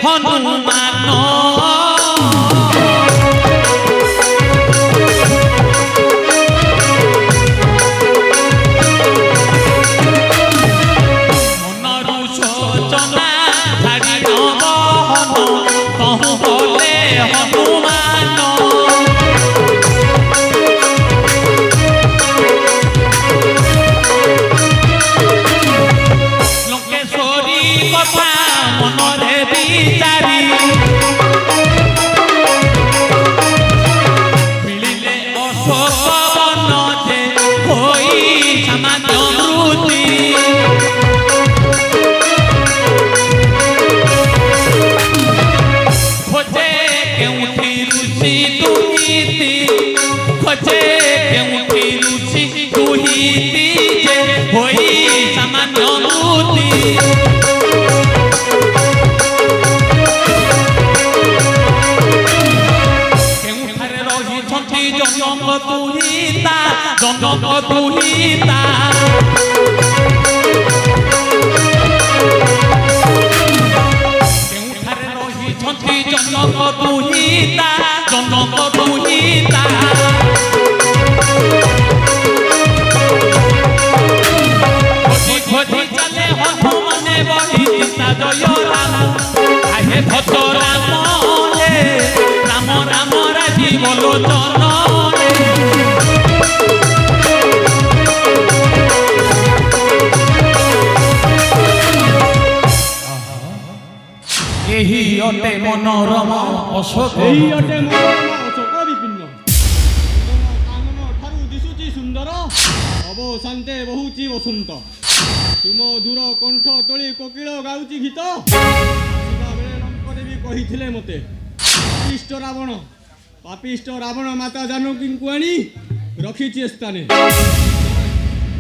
হনুমান মনরু শোচনা ছাড়ি নবহন তহু বলে হনুমান লঙ্কেশ্বরী কথা মনরে বিচারি মিলিলে অশোক বন যে হই সামান্য মৃত্যু খোঁজে কেউঠি ঋষি দুহিতি খোঁজে কেউঠি ঋষি দুহিতি যে হই সামান্য মূর্তি কেউঠারে রহিছন্তি জনক দুহিতা জনক দুহিতা কেউঠারে রহিছন্তি জনক দুহিতা জনক দুহিতা খোঁজি খোঁজি চালে হনুমানে বহি সীতা জয় রাম আহে ভদ্র রাম রে রাম রাম রাজীব লোচন রে ଏହି ଅଟେ ମନୋରମ ଅଶୋକ ଏହି ଅଟେ ମନୋରମ ଅଶୋକ ବିପିନ୍ନ କାନନ ଠାରୁ ଦିଶୁଛି ସୁନ୍ଦର ଅବଶାନ୍ତେ ବହୁଛି ବସନ୍ତ ସୁମଧୁର କଣ୍ଠ ତୋଳି କୋକିଳ ଗାଉଛି ଗୀତ ବେଳେ ଲଙ୍କଦେବୀ କହିଥିଲେ ମୋତେ ପାପିଷ୍ଟ ରାବଣ ମାତା ଜାନକୀଙ୍କୁ ଆଣି ରଖିଛି ଏ ସ୍ଥାନେ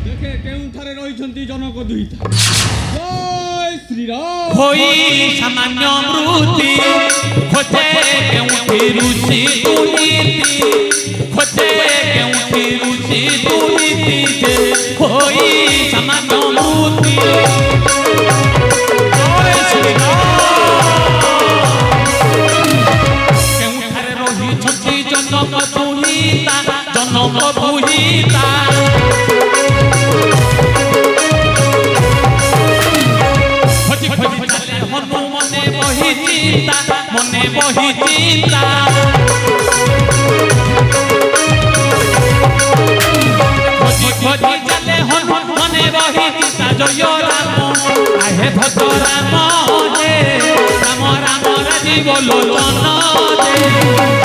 ଦେଖେ କେଉଁଠାରେ ରହିଛନ୍ତି ଜନକ ଦୁହିତା ଜୟ ଶ୍ରୀରାମ ହୋଇ ସାମାନ୍ୟ ମୃତ୍ୟୁ ଖୋଜେ କେଉଁଠି ଋଷି ଦୁହିତି ଖୋଜେ କେଉଁଠି ଋଷି ଦୁହିତି ଯେ ହୋଇ ସାମାନ୍ୟ ମୃତ୍ୟୁ ଜୟ ଶ୍ରୀରାମ କେଉଁଠାରେ ରହିଛନ୍ତି ଜନକ ଦୁହିତା ଜନକ ଦୁହିତା খোঁজি খোঁজি চালে হনু মনে বহি চিন্তা খোঁজি খোঁজি চালে হনু মনে বহি চিন্তা জয় রাম আহে ভদ্র রাম রে রাম রাম রাজীব লোচন রে